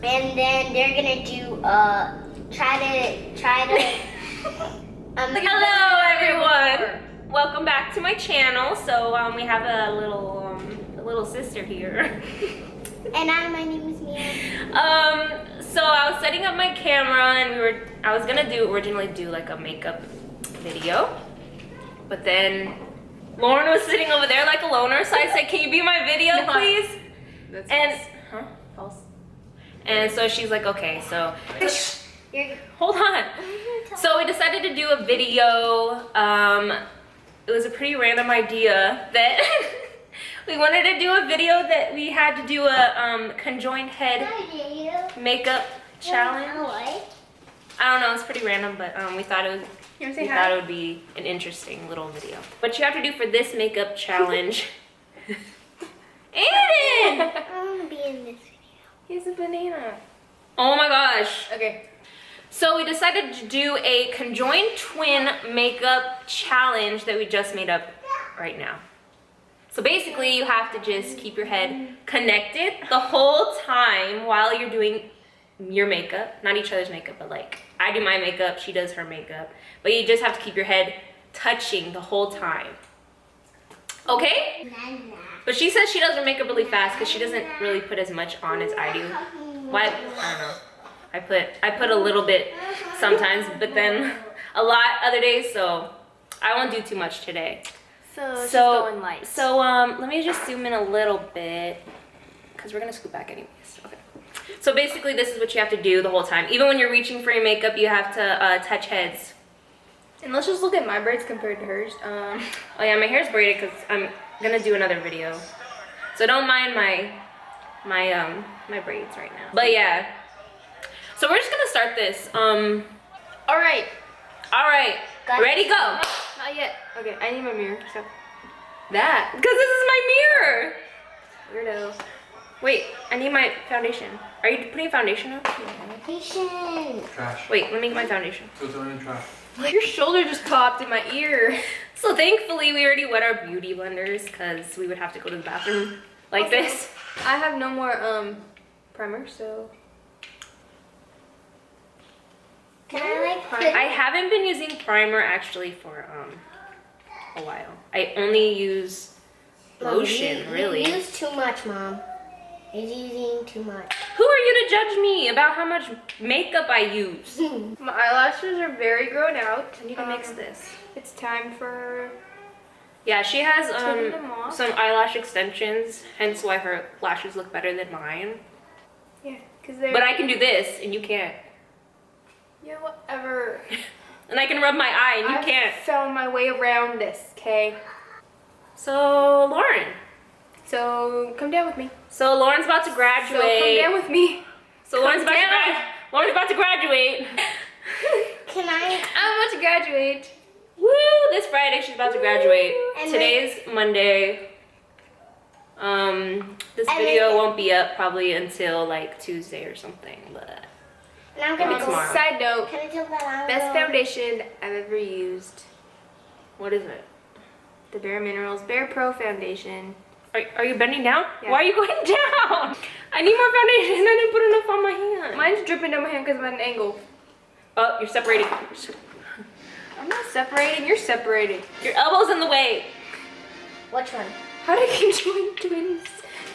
and then they're gonna do try to Hello everyone, welcome back to my channel. So we have a little sister here. And my name is Mia. So I was setting up my camera and I was gonna originally do like a makeup video, but then Lauren was sitting over there like a loner, so I said, can you be my video, please? That's And false. False. And so she's like, okay, so hold on. So we decided to do a video. It was a pretty random idea that we wanted to do a video that we had to do a conjoined head makeup challenge. I don't know, it's pretty random, but we thought it would be an interesting little video. What you have to do for this makeup challenge. Aiden! I want to be in this video. He's a banana. Oh my gosh. Okay. So we decided to do a conjoined twin makeup challenge that we just made up right now. So basically you have to just keep your head connected the whole time while you're doing your makeup. Not each other's makeup, but like I do my makeup, she does her makeup. But you just have to keep your head touching the whole time. Okay? But she says she does her makeup really fast because she doesn't really put as much on as I do. Why? I don't know. I put a little bit sometimes, but then a lot other days, so I won't do too much today. So just going light. So let me just zoom in a little bit because we're gonna scoot back anyways. Okay. So basically this is what you have to do the whole time. Even when you're reaching for your makeup, you have to touch heads. And let's just look at my braids compared to hers. Oh yeah, my hair's braided because I'm gonna do another video. So don't mind my braids right now. But yeah. So we're just gonna start this. All right. Ready, go. Not yet. Okay, I need my mirror. So That, because this is my mirror. weirdo. Wait, I need my foundation. Are you putting foundation on? Patient. Trash. Wait, let me get my foundation. So throw in trash. Your shoulder just popped in my ear. So thankfully we already wet our beauty blenders because we would have to go to the bathroom like this. I have no more primer, so. Can I like I haven't been using primer actually for a while. I only use lotion, really. You use too much, Mom. You're using too much. Who are you to judge me about how much makeup I use? My eyelashes are very grown out. I need to mix this. It's time for. Yeah, she has Taking them off. some eyelash extensions, hence why her lashes look better than mine. Yeah, because they're. But I can do this and you can't. Yeah, whatever. And I can rub my eye and you I've can't. found my way around this, okay? So, Lauren. So come down with me. So, Lauren's about to So graduate. come down with me. So, Lauren's about, down. Lauren's about to graduate. Can I? I'm about to graduate. Woo! This Friday she's about to graduate. And Today's Monday. This video won't be up probably until like Tuesday or something, but And I'm gonna go. tomorrow. Side note, Can I tell that I'm best going- foundation I've ever used. what is it? The Bare Minerals Bare Pro Foundation. Are you bending down? Yeah. Why are you going down? I need more foundation. I didn't put enough on my hand. Mine's dripping down my hand because I'm at an angle. Oh, you're separating. I'm not separating, you're separating. Your elbow's in the way. Which one? How do conjoined twins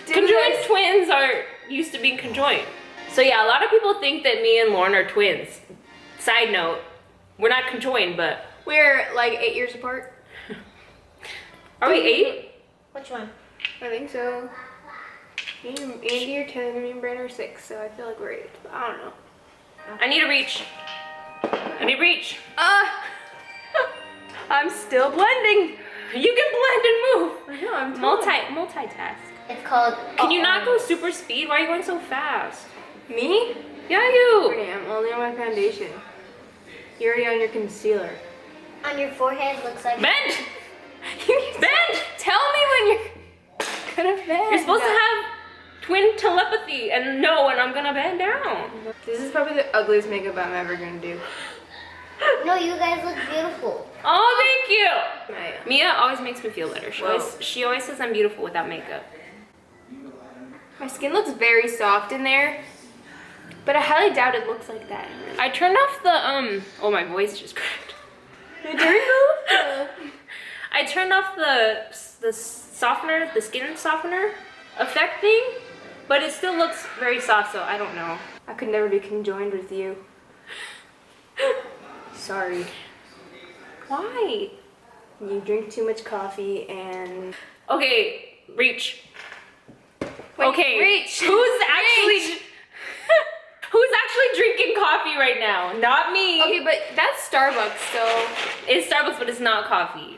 do Conjoined this? twins are used to being conjoined. So yeah, a lot of people think that me and Lauren are twins. Side note, we're not conjoined, but We're like 8 years apart. are we 8? Which one? I think so. Andy are 10, me and Brandon are 6, so I feel like we're 8. But I don't know. I need to reach. I need to reach. I'm still blending. You can blend and move. I know, I'm Multitask. It's called. Can you not go super speed? Why are you going so fast? Me? Yeah, you. Pretty, I'm only on my foundation. You're already on your concealer. On your forehead looks like. Bend. Bend. Tell me when you're gonna bend. You're supposed to have twin telepathy and know when I'm gonna bend down. This is probably the ugliest makeup I'm ever gonna do. No, you guys look beautiful. Oh, thank you. Right. Mia always makes me feel better. She always says I'm beautiful without makeup. My skin looks very soft in there. But I highly doubt it looks like that. I turned off the oh, my voice just cracked. I turned off the softener, the skin softener effect thing, but it still looks very soft, so I don't know. I could never be conjoined with you. Sorry. Why? You drink too much coffee and... Okay, reach. Wait, okay, reach. Who's actually drinking coffee right now? Not me. Okay, but that's Starbucks, so... It's Starbucks, but it's not coffee.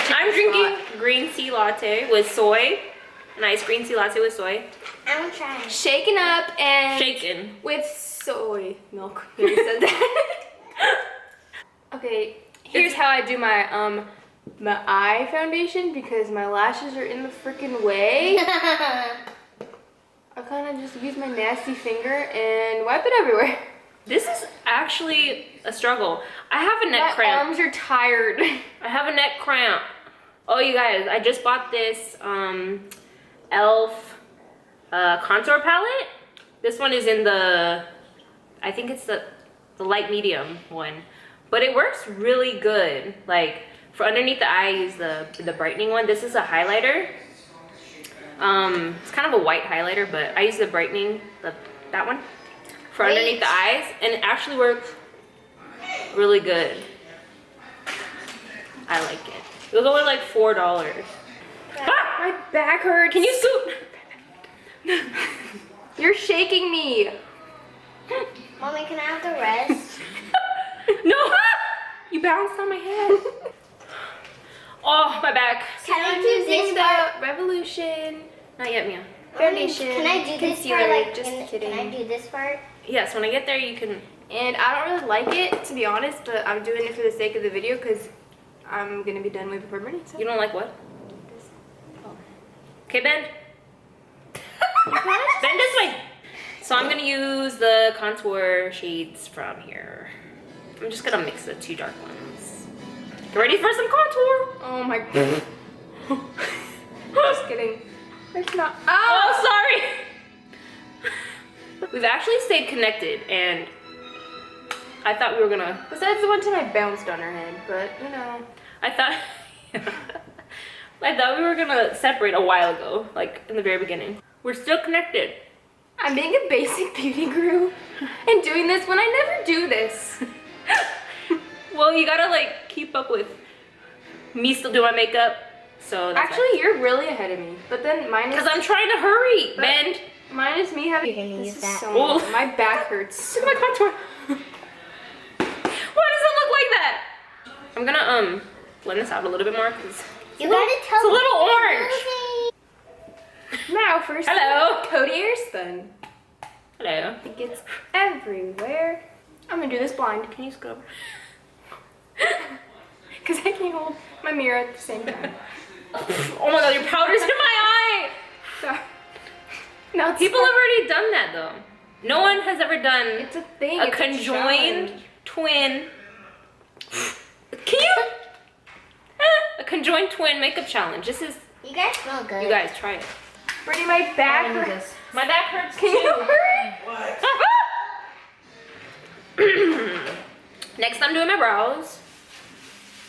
I'm drinking green tea latte with soy. Nice green tea latte with soy. I'm trying. Shaken up and... Shaken. With soy milk. You already said that. Okay, here's how I do my eye foundation because my lashes are in the freaking way. I kind of just use my nasty finger and wipe it everywhere. This is actually a struggle. I have a neck cramp. My arms are tired. I have a neck cramp. Oh, you guys, I just bought this e.l.f. Contour palette. This one is in the, I think it's the light medium one. But it works really good. Like, for underneath the eye, I use the brightening one. This is a highlighter. It's kind of a white highlighter, but I use the brightening, that one, for underneath the eyes, and it actually works really good. I like it. It was only like $4. Ah! My back hurts. Can you scoot? You're shaking me. Mommy, can I have the rest? No! You bounced on my head. Oh, my back. Can I I'm do using this part? the Revolution Not yet, Mia. foundation. Can I do this concealer. part? Like, Just kidding. Can I do this part? Yes, when I get there, you can. And I don't really like it, to be honest, but I'm doing it for the sake of the video because I'm gonna be done with the pepperoni. So. You don't like what? Okay, bend. Bend this way. So I'm gonna use the contour shades from here. I'm just gonna mix the two dark ones. Get ready for some contour. Oh my god. Just kidding. There's not. Oh, sorry. We've actually stayed connected, and I thought we were gonna. Besides the one time I bounced on her head, but you know. I thought we were gonna separate a while ago, like in the very beginning. We're still connected. I'm being a basic beauty guru and doing this when I never do this. Well, you gotta like keep up with me still doing my makeup. So that's Actually, you're really ahead of me. But then mine is. because I'm trying to hurry. Bend. Mine is me having. You're gonna this use is that. so Oh. annoying. My back hurts. Look at my contour. Why does it look like that? I'm gonna blend this out a little bit more because You gotta tell it's a me. little orange. Now, first, Hello. Cody Airspun. Hello. It gets everywhere. I'm gonna do this blind. Can you scrub? Because I can't hold my mirror at the same time. Oh my god, your powder's in my eye. Sorry. No, it's People have already done that though. No one has ever done It's a thing. a it's conjoined challenge. twin. Can you? A conjoined twin makeup challenge. This is. You guys smell good. You guys try it. Brittany, my back hurts. My back hurts Can too. you hurry? Next, I'm doing my brows.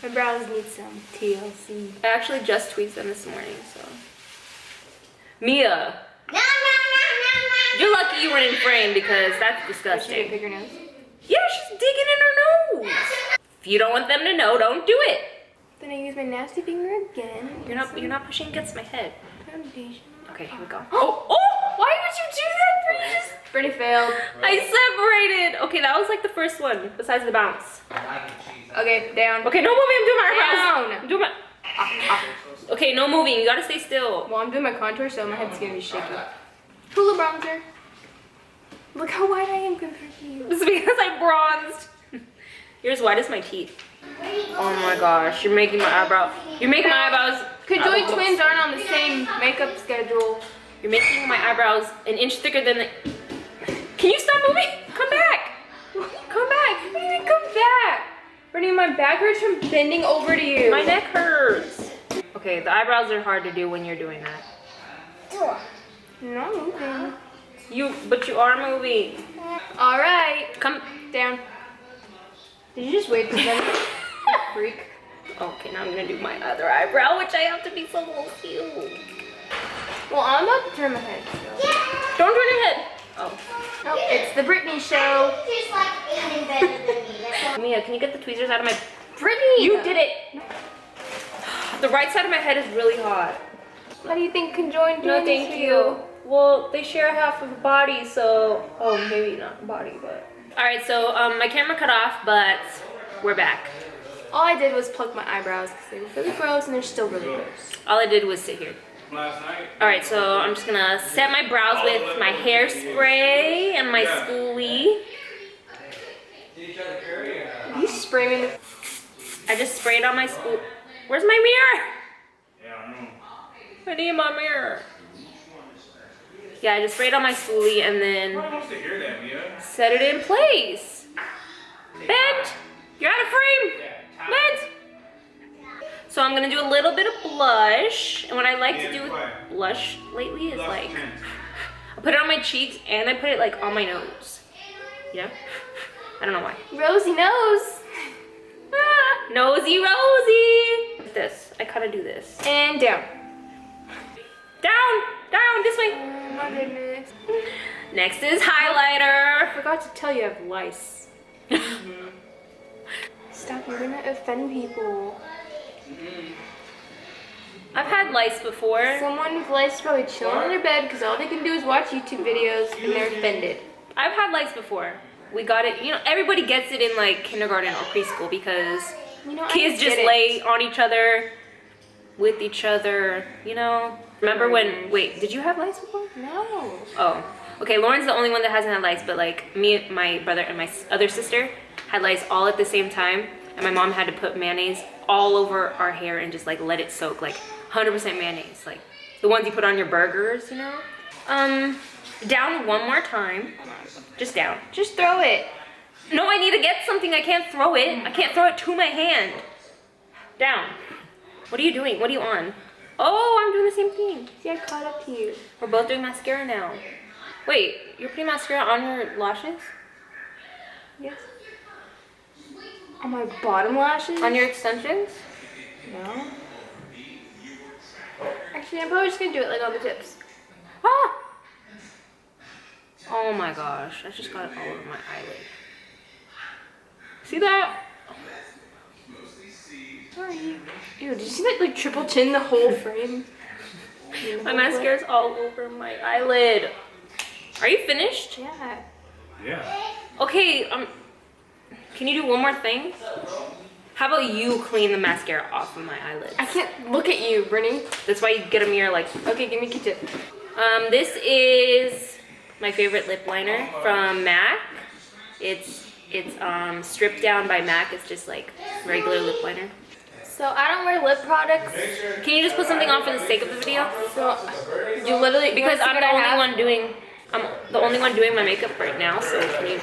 My brows need some TLC. I actually just tweezed them this morning, so. Mia, No. you're lucky you weren't in frame because that's Should I disgusting. pick your nose? Yeah, she's digging in her nose. If you don't want them to know, don't do it. Then I use my nasty finger again. You're not pushing against my head. Foundation. Okay, here we go. Oh, oh! Why would you do that, Brittany? Brittany failed. I separated. Okay, that was like the first one besides the bounce. Okay, down. Okay, no moving. I'm doing my eyebrows. Down. I'm doing my. Okay, no moving. You gotta stay still. Well, I'm doing my contour, so my head's gonna be shaky. Hula bronzer. Look how white I am compared to you. This is because I bronzed. You're as white as my teeth. Oh my gosh, you're making my eyebrow. You're making my eyebrows. Conjoined twins aren't on the same makeup schedule. You're making my eyebrows an inch thicker than the. Can you stop moving? Come back. Come back. What do you mean come back? Brittany, my back hurts from bending over to you. My neck hurts. Okay, the eyebrows are hard to do when you're doing that. No moving. But you are moving. All right. Come. Down. Did you just wait for them? Freak. Okay, now I'm gonna do my other eyebrow, which I have to be so cute. Well, I'm about to turn my head. So. Don't turn your head. Oh. Oh, it's the Britney show. Just like aiming better than me. That's all. Mia, can you get the tweezers out of my... Britney! You did it! The right side of my head is really hot. How do you think Conjoined No, doing this thank for you. Well, they share half of the body, so... Oh, maybe not body, but... Alright, so my camera cut off, but we're back. All I did was pluck my eyebrows because they were really gross and they're still really gross. All I did was sit here. Last night. Alright, so I'm just gonna set my brows with my hairspray and my spoolie. You spray me in the... I just sprayed on my spool. Where's my mirror? Yeah, I know. I need my mirror. Yeah, I just sprayed on my spoolie and then Nobody wants to hear that, Mia. set it in place. Bent! You're out of frame! Bent! So I'm gonna do a little bit of blush. And what I like to do with blush lately is like, I put it on my cheeks and I put it like on my nose. You know? I don't know why. Rosy nose. Ah, nosy Rosie! Like this. I kind of do this. And down. Down! Down! This way! Oh my goodness. Next is highlighter. I forgot to tell you I have lice. Stop, you're gonna offend people. I've had lice before. Someone with lice is probably chilling in their bed because all they can do is watch YouTube videos and they're offended. I've had lice before. We got it, you know, everybody gets it in like kindergarten or preschool because You know, I kids just get it. lay on each other, with each other, you know? Remember when, wait, did you have lice before? No. Oh, okay, Lauren's the only one that hasn't had lice, but like me, my brother, and my other sister had lice all at the same time, and my mom had to put mayonnaise all over our hair and just like let it soak, like 100% mayonnaise, like the ones you put on your burgers, you know? Down one more time, just down. Just throw it. No, I need to get something, I can't throw it. I can't throw it to my hand. Down. What are you doing? What are you on? Oh, I'm doing the same thing. See, I caught up to you. We're both doing mascara now. Wait, you're putting mascara on your lashes? Yes. On my bottom lashes? On your extensions? No. Actually, I'm probably just gonna do it like on the tips. Ah! Oh my gosh, I just got it all over my eyelid. See that? Sorry. Ew, did you see that like triple chin the whole frame? My mascara's all over my eyelid. Are you finished? Yeah. Yeah. Okay, can you do one more thing? How about you clean the mascara off of my eyelids? I can't look at you, Brittany. That's why you get a mirror like. Okay, give me a Q-tip. This is my favorite lip liner from MAC. It's stripped down by MAC. It's just like regular lip liner. So I don't wear lip products. Can you just put something on for the sake of the video? So you literally Because I'm the only one doing my makeup right now. So can you?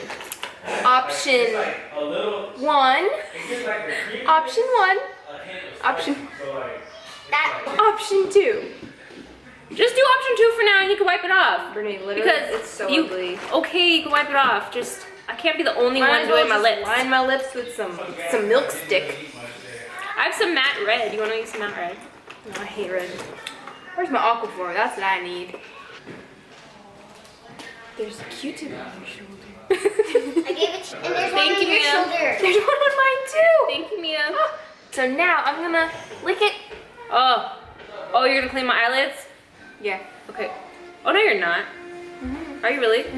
Option one. Option one. Option. Option two. Just do option 2 for now, and you can wipe it off. Brittany, literally, Because it's so you, ugly. Okay, you can wipe it off. Just I can't be the only Might one as well doing my just lips. line my lips with some milk stick. I have some matte red. You want to use some matte red? No, I hate red. Where's my Aquaphor? That's what I need. There's a Q-tip on your shoulder. I gave it to you. And there's one Thank on you, your Mia. shoulder. There's one on mine too. Thank you, Mia. So now I'm gonna lick it. Oh, you're gonna clean my eyelids? Yeah. Okay. Oh no, you're not. Are you really? Ew,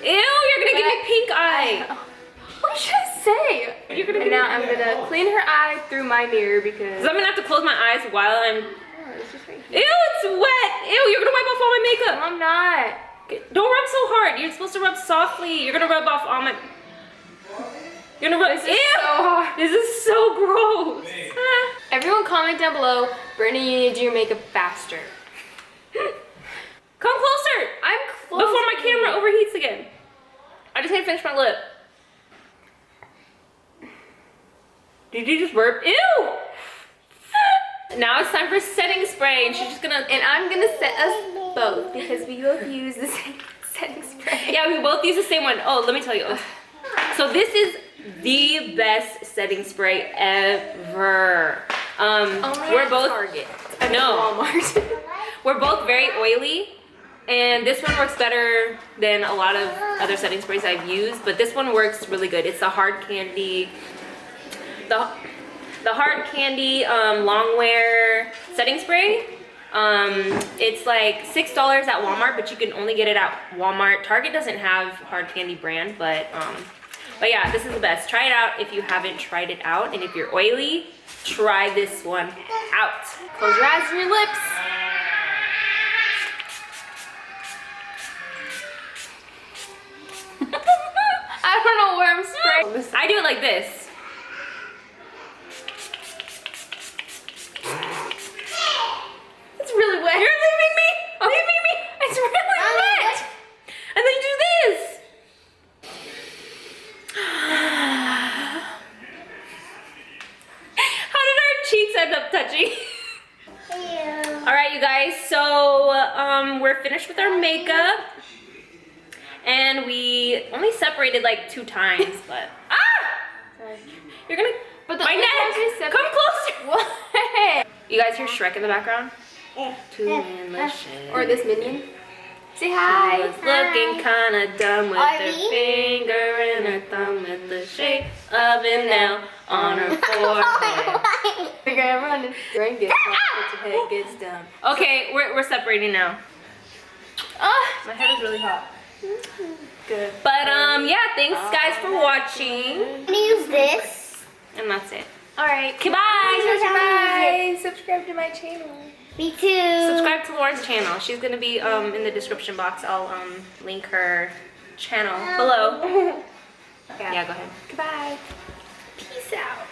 you're gonna give me pink eye. What should I say? You're gonna And now I'm gonna clean her eye through my mirror because. So I'm gonna have to close my eyes while I'm. Oh, it's just right Ew, here. it's wet. Ew, you're gonna wipe off all my makeup. No, I'm not. Okay, don't rub so hard. You're supposed to rub softly. You're gonna rub off all my. You're gonna rub. This is Ew! so hard. This is so gross. Everyone comment down below, Brittany, you need to do your makeup faster. Come closer. I'm close. Before my camera overheats again. I just need to finish my lip. Did you just burp? Ew! Now it's time for setting spray, and she's just gonna. And I'm gonna set us both because we both use the same setting spray. Yeah, we both use the same one. Oh, let me tell you. So this is the best setting spray ever. We're both Target. no. Walmart. We're both very oily, and this one works better than a lot of other setting sprays I've used, but this one works really good. It's the hard candy, the hard candy long wear setting spray. It's like $6 at Walmart, but you can only get it at Walmart. Target doesn't have hard candy brand, but yeah, this is the best. Try it out if you haven't tried it out, and if you're oily, try this one out. Close your eyes and your lips. I don't know where I'm spraying. I do it like this. It's really wet. You're leaving me! Leaving me! It's really wet. And then you do this. How did our cheeks end up touching? All right, you guys, so we're finished with our makeup, and we only separated like 2 times, but Sorry. you're gonna, But the my only times we neck, come closer. What? You guys hear Shrek in the background? Two in the shed. Or this minion. Say hi. Was looking kinda dumb with Are her we? finger and her thumb at the shape of a nail on her forehead. We're gonna run and brain gets dumb, but your head gets dumb. Okay, we're separating now. My head is really hot. Good. But yeah, thanks guys for watching. I'm gonna use this. And that's it. Alright. Okay, bye. Bye. Subscribe to my channel. Me too. Subscribe to Lauryn's channel. She's gonna be in the description box. I'll link her channel below. Yeah, go ahead. Goodbye. Peace out.